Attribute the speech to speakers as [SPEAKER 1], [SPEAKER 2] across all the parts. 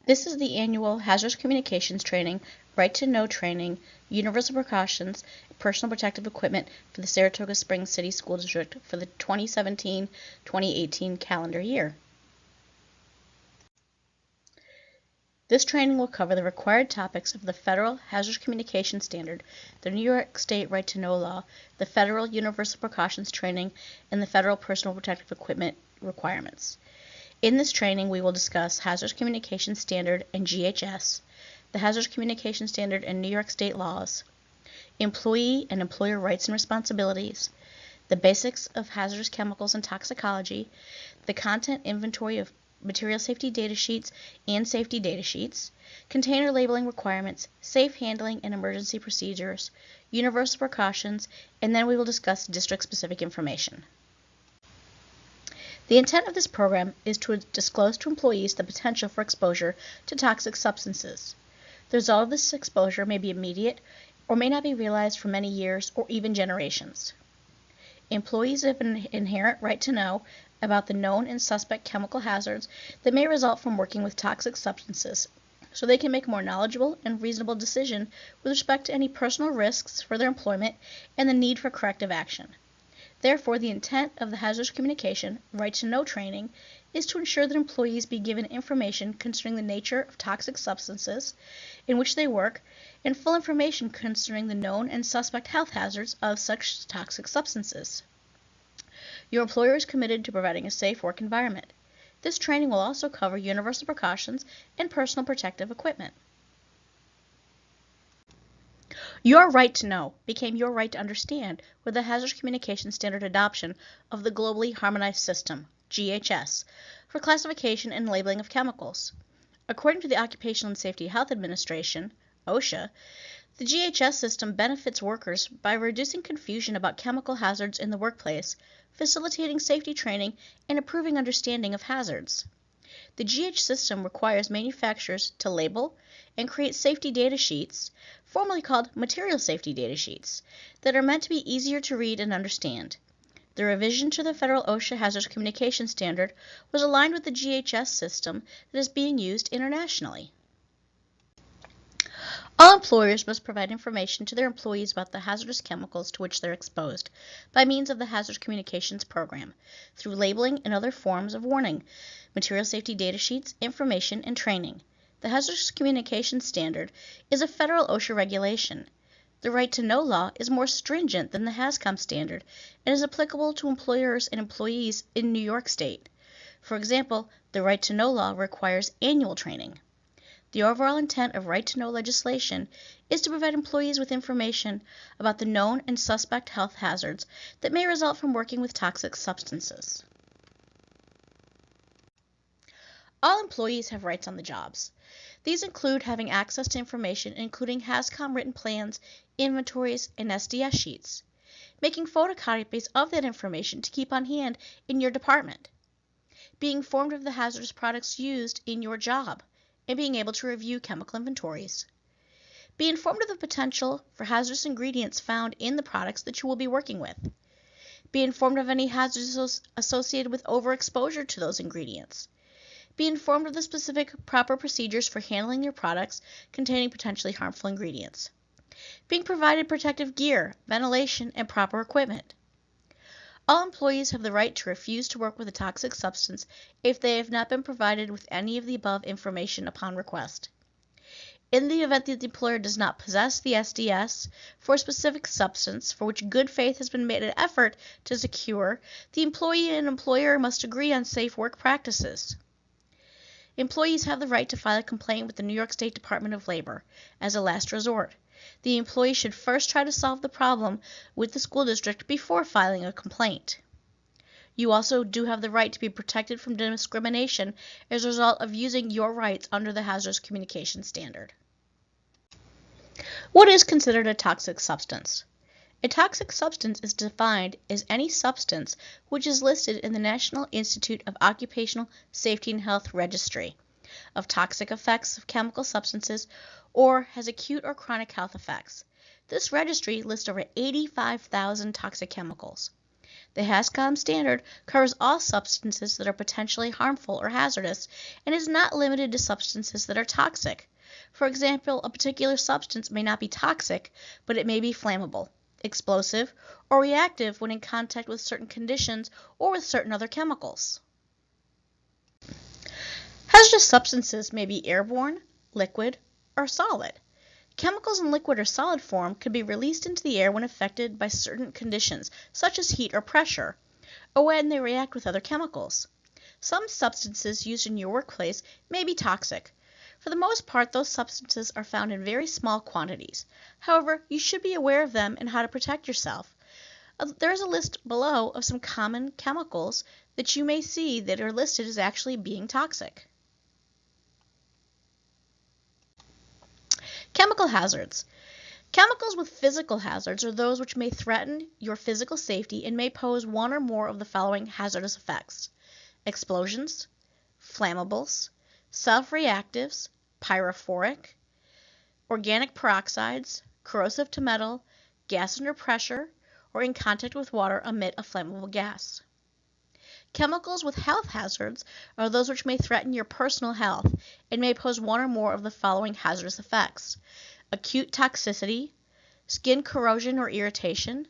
[SPEAKER 1] This is the annual Hazardous Communications Training, Right to Know Training, Universal Precautions, Personal Protective Equipment for the Saratoga Springs City School District for the 2017-2018 calendar year. This training will cover the required topics of the Federal Hazardous Communications Standard, the New York State Right to Know Law, the Federal Universal Precautions Training, and the Federal Personal Protective Equipment requirements. In this training, we will discuss Hazardous Communications Standard and GHS, the Hazardous Communications Standard and New York State laws, employee and employer rights and responsibilities, the basics of hazardous chemicals and toxicology, the content inventory of material safety data sheets and safety data sheets, container labeling requirements, safe handling and emergency procedures, universal precautions, and then we will discuss district-specific information. The intent of this program is to disclose to employees the potential for exposure to toxic substances. The result of this exposure may be immediate or may not be realized for many years or even generations. Employees have an inherent right to know about the known and suspect chemical hazards that may result from working with toxic substances, so they can make a more knowledgeable and reasonable decision with respect to any personal risks for their employment and the need for corrective action. Therefore, the intent of the Hazardous Communication Right to Know training is to ensure that employees be given information concerning the nature of toxic substances in which they work and full information concerning the known and suspect health hazards of such toxic substances. Your employer is committed to providing a safe work environment. This training will also cover universal precautions and personal protective equipment. Your right to know became your right to understand with the Hazardous Communication Standard adoption of the Globally Harmonized System, GHS, for classification and labeling of chemicals. According to the Occupational and Safety Health Administration, OSHA, the GHS system benefits workers by reducing confusion about chemical hazards in the workplace, facilitating safety training, and improving understanding of hazards. The GH system requires manufacturers to label and create safety data sheets, formerly called material safety data sheets, that are meant to be easier to read and understand. The revision to the federal OSHA Hazardous Communication Standard was aligned with the GHS system that is being used internationally. All employers must provide information to their employees about the hazardous chemicals to which they're exposed by means of the Hazardous Communications Program, through labeling and other forms of warning, material safety data sheets, information, and training. The Hazardous Communications Standard is a federal OSHA regulation. The Right to Know law is more stringent than the Hazcom standard and is applicable to employers and employees in New York State. For example, the Right to Know law requires annual training. The overall intent of Right to Know legislation is to provide employees with information about the known and suspect health hazards that may result from working with toxic substances. All employees have rights on the jobs. These include having access to information including Hazcom written plans, inventories, and SDS sheets, making photocopies of that information to keep on hand in your department, being informed of the hazardous products used in your job, and being able to review chemical inventories. Be informed of the potential for hazardous ingredients found in the products that you will be working with. Be informed of any hazards associated with overexposure to those ingredients. Be informed of the specific proper procedures for handling your products containing potentially harmful ingredients. Being provided protective gear, ventilation, and proper equipment. All employees have the right to refuse to work with a toxic substance if they have not been provided with any of the above information upon request. In the event that the employer does not possess the SDS for a specific substance for which good faith has been made an effort to secure, the employee and employer must agree on safe work practices. Employees have the right to file a complaint with the New York State Department of Labor as a last resort. The employee should first try to solve the problem with the school district before filing a complaint. You also do have the right to be protected from discrimination as a result of using your rights under the Hazardous Communication Standard. What is considered a toxic substance? A toxic substance is defined as any substance which is listed in the National Institute of Occupational Safety and Health Registry of toxic effects of chemical substances or has acute or chronic health effects. This registry lists over 85,000 toxic chemicals. The Hazcom standard covers all substances that are potentially harmful or hazardous and is not limited to substances that are toxic. For example, a particular substance may not be toxic, but it may be flammable, explosive, or reactive when in contact with certain conditions or with certain other chemicals. Hazardous substances may be airborne, liquid, or solid. Chemicals in liquid or solid form could be released into the air when affected by certain conditions, such as heat or pressure, or when they react with other chemicals. Some substances used in your workplace may be toxic. For the most part, those substances are found in very small quantities. However, you should be aware of them and how to protect yourself. There is a list below of some common chemicals that you may see that are listed as actually being toxic. Chemical hazards. Chemicals with physical hazards are those which may threaten your physical safety and may pose one or more of the following hazardous effects: explosions, flammables, self-reactives, pyrophoric, organic peroxides, corrosive to metal, gas under pressure, or in contact with water emit a flammable gas. Chemicals with health hazards are those which may threaten your personal health and may pose one or more of the following hazardous effects: acute toxicity, skin corrosion or irritation,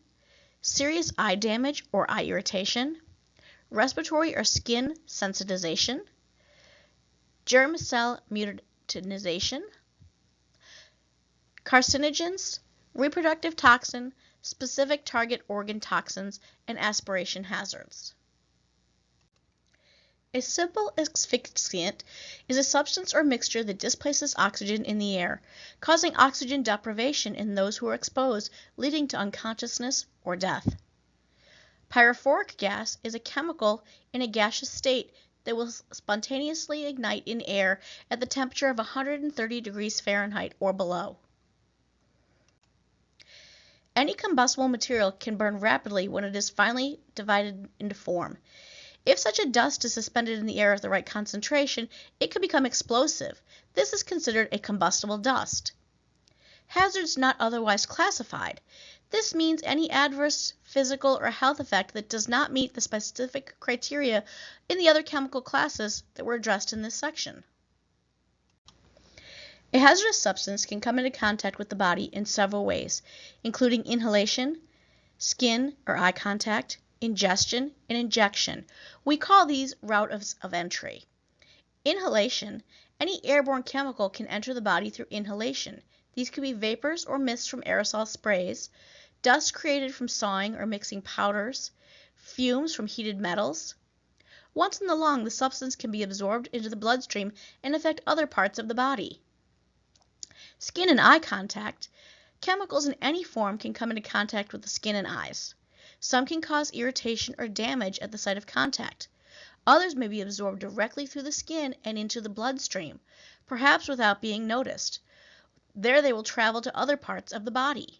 [SPEAKER 1] serious eye damage or eye irritation, respiratory or skin sensitization, germ cell mutinization, carcinogens, reproductive toxin, specific target organ toxins, and aspiration hazards. A simple asphyxiant is a substance or mixture that displaces oxygen in the air, causing oxygen deprivation in those who are exposed, leading to unconsciousness or death. Pyrophoric gas is a chemical in a gaseous state that will spontaneously ignite in air at the temperature of 130 degrees Fahrenheit or below. Any combustible material can burn rapidly when it is finally divided into form. If such a dust is suspended in the air at the right concentration, it could become explosive. This is considered a combustible dust. Hazards not otherwise classified. This means any adverse physical or health effect that does not meet the specific criteria in the other chemical classes that were addressed in this section. A hazardous substance can come into contact with the body in several ways, including inhalation, skin or eye contact, ingestion, and injection. We call these routes of entry. Inhalation. Any airborne chemical can enter the body through inhalation. These could be vapors or mists from aerosol sprays, dust created from sawing or mixing powders, fumes from heated metals. Once in the lung, the substance can be absorbed into the bloodstream and affect other parts of the body. Skin and eye contact. Chemicals in any form can come into contact with the skin and eyes. Some can cause irritation or damage at the site of contact. Others may be absorbed directly through the skin and into the bloodstream, perhaps without being noticed. There they will travel to other parts of the body.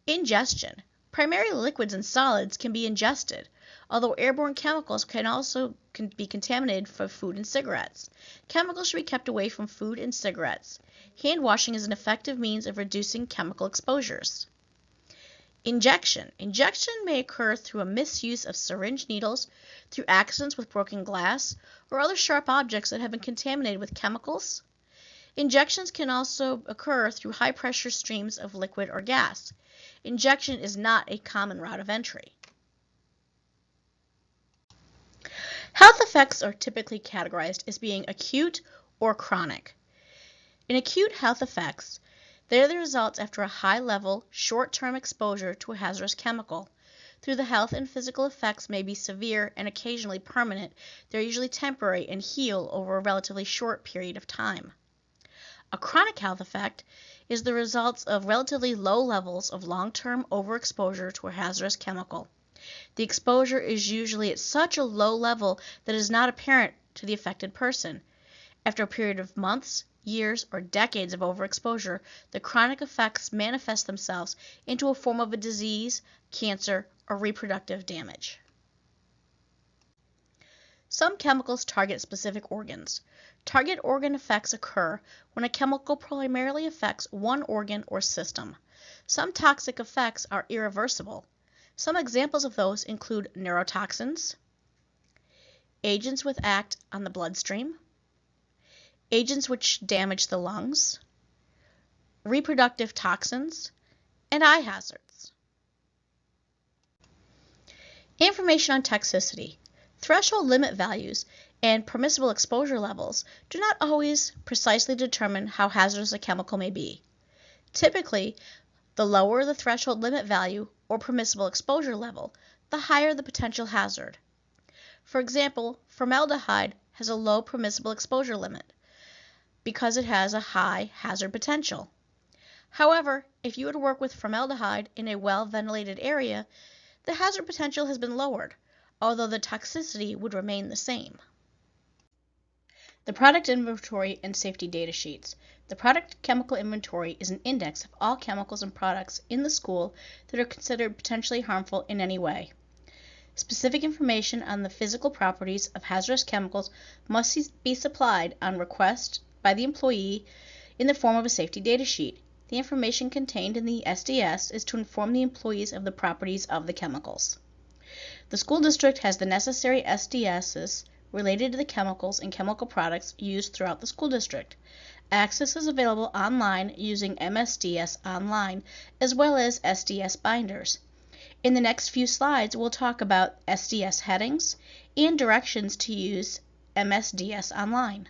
[SPEAKER 1] Ingestion. Primary liquids and solids can be ingested, although airborne chemicals can also be contaminated from food and cigarettes. Chemicals should be kept away from food and cigarettes. Hand washing is an effective means of reducing chemical exposures. Injection. Injection may occur through a misuse of syringe needles, through accidents with broken glass, or other sharp objects that have been contaminated with chemicals. Injections can also occur through high-pressure streams of liquid or gas. Injection is not a common route of entry. Health effects are typically categorized as being acute or chronic. In acute health effects, they are the results after a high-level, short-term exposure to a hazardous chemical. Though the health and physical effects may be severe and occasionally permanent, they are usually temporary and heal over a relatively short period of time. A chronic health effect is the results of relatively low levels of long-term overexposure to a hazardous chemical. The exposure is usually at such a low level that it is not apparent to the affected person. After a period of months, years, or decades of overexposure, the chronic effects manifest themselves into a form of a disease, cancer, or reproductive damage. Some chemicals target specific organs. Target organ effects occur when a chemical primarily affects one organ or system. Some toxic effects are irreversible. Some examples of those include neurotoxins, agents which act on the bloodstream, agents which damage the lungs, reproductive toxins, and eye hazards. Information on toxicity. Threshold limit values and permissible exposure levels do not always precisely determine how hazardous a chemical may be. Typically, the lower the threshold limit value or permissible exposure level, the higher the potential hazard. For example, formaldehyde has a low permissible exposure limit because it has a high hazard potential. However, if you were to work with formaldehyde in a well-ventilated area, the hazard potential has been lowered, although the toxicity would remain the same. The product inventory and safety data sheets. The product chemical inventory is an index of all chemicals and products in the school that are considered potentially harmful in any way. Specific information on the physical properties of hazardous chemicals must be supplied on request by the employee in the form of a safety data sheet. The information contained in the SDS is to inform the employees of the properties of the chemicals. The school district has the necessary SDSs related to the chemicals and chemical products used throughout the school district. Access is available online using MSDS Online, as well as SDS binders. In the next few slides, we'll talk about SDS headings and directions to use MSDS Online.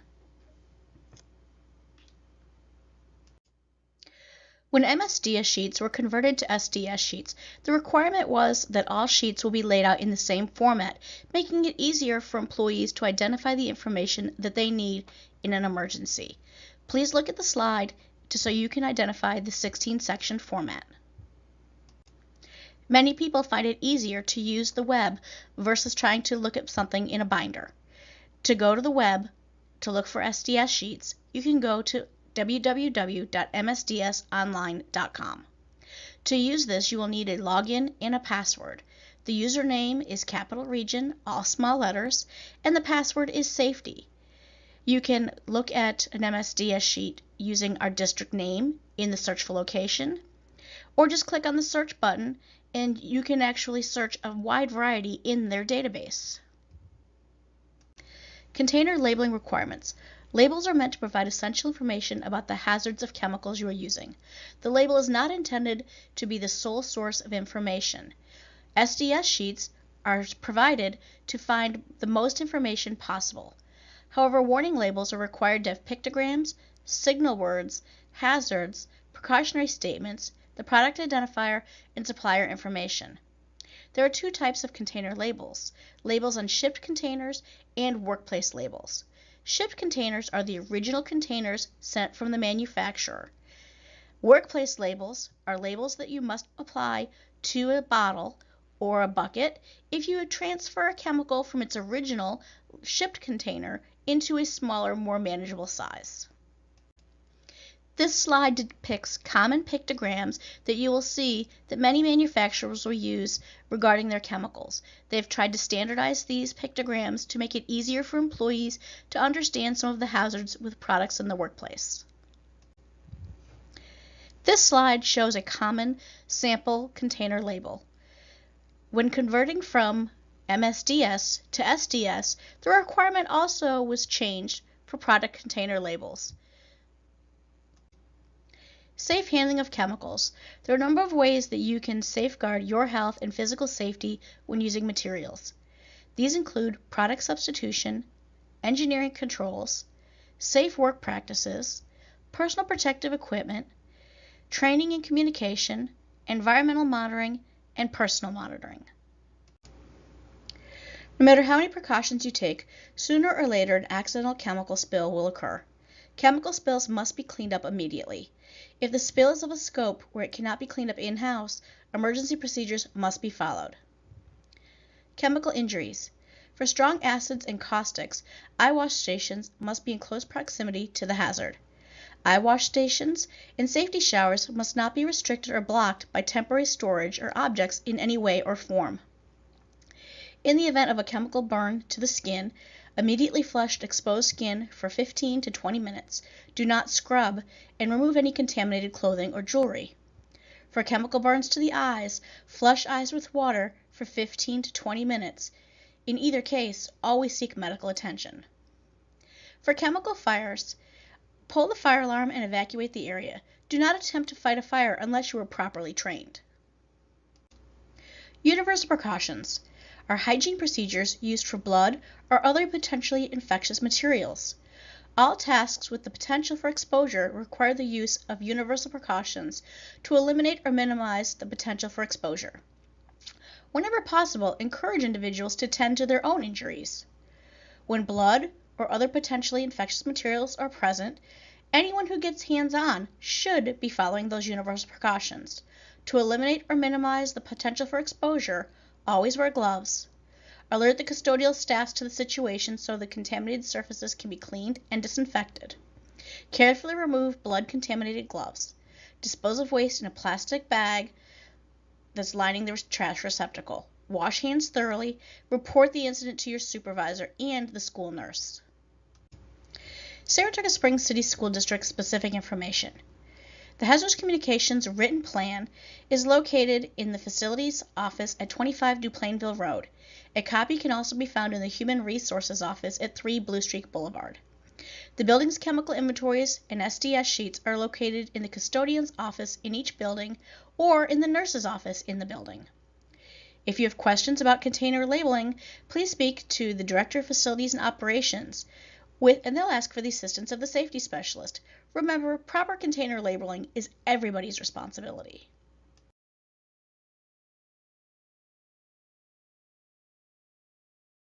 [SPEAKER 1] When MSDS sheets were converted to SDS sheets, the requirement was that all sheets will be laid out in the same format, making it easier for employees to identify the information that they need in an emergency. Please look at the slide so you can identify the 16-section format. Many people find it easier to use the web versus trying to look at something in a binder. To go to the web to look for SDS sheets, you can go to www.msdsonline.com. To use this, you will need a login and a password. The username is capital region, all small letters, and the password is safety. You can look at an MSDS sheet using our district name in the search for location, or just click on the search button and you can actually search a wide variety in their database. Container labeling requirements. Labels are meant to provide essential information about the hazards of chemicals you are using. The label is not intended to be the sole source of information. SDS sheets are provided to find the most information possible. However, warning labels are required to have pictograms, signal words, hazards, precautionary statements, the product identifier, and supplier information. There are two types of container labels: labels on shipped containers and workplace labels. Shipped containers are the original containers sent from the manufacturer. Workplace labels are labels that you must apply to a bottle or a bucket if you would transfer a chemical from its original shipped container into a smaller, more manageable size. This slide depicts common pictograms that you will see that many manufacturers will use regarding their chemicals. They've tried to standardize these pictograms to make it easier for employees to understand some of the hazards with products in the workplace. This slide shows a common sample container label. When converting from MSDS to SDS, the requirement also was changed for product container labels. Safe handling of chemicals. There are a number of ways that you can safeguard your health and physical safety when using materials. These include product substitution, engineering controls, safe work practices, personal protective equipment, training and communication, environmental monitoring, and personal monitoring. No matter how many precautions you take, sooner or later an accidental chemical spill will occur. Chemical spills must be cleaned up immediately. If the spill is of a scope where it cannot be cleaned up in-house, emergency procedures must be followed. Chemical injuries. For strong acids and caustics, eye wash stations must be in close proximity to the hazard. Eye wash stations and safety showers must not be restricted or blocked by temporary storage or objects in any way or form. In the event of a chemical burn to the skin, immediately flush exposed skin for 15 to 20 minutes. Do not scrub, and remove any contaminated clothing or jewelry. For chemical burns to the eyes, flush eyes with water for 15 to 20 minutes. In either case, always seek medical attention. For chemical fires, pull the fire alarm and evacuate the area. Do not attempt to fight a fire unless you are properly trained. Universal precautions are hygiene procedures used for blood or other potentially infectious materials. All tasks with the potential for exposure require the use of universal precautions to eliminate or minimize the potential for exposure. Whenever possible, encourage individuals to tend to their own injuries. When blood or other potentially infectious materials are present, anyone who gets hands-on should be following those universal precautions. To eliminate or minimize the potential for exposure, always wear gloves. Alert the custodial staffs to the situation so the contaminated surfaces can be cleaned and disinfected. Carefully remove blood-contaminated gloves. Dispose of waste in a plastic bag that's lining the trash receptacle. Wash hands thoroughly. Report the incident to your supervisor and the school nurse. Saratoga Springs City School District specific information. The Hazardous Communications written plan is located in the Facilities Office at 25 New Plainville Road. A copy can also be found in the Human Resources Office at 3 Blue Streak Boulevard. The building's chemical inventories and SDS sheets are located in the custodian's office in each building or in the nurse's office in the building. If you have questions about container labeling, please speak to the Director of Facilities and Operations, and they'll ask for the assistance of the safety specialist. Remember, proper container labeling is everybody's responsibility.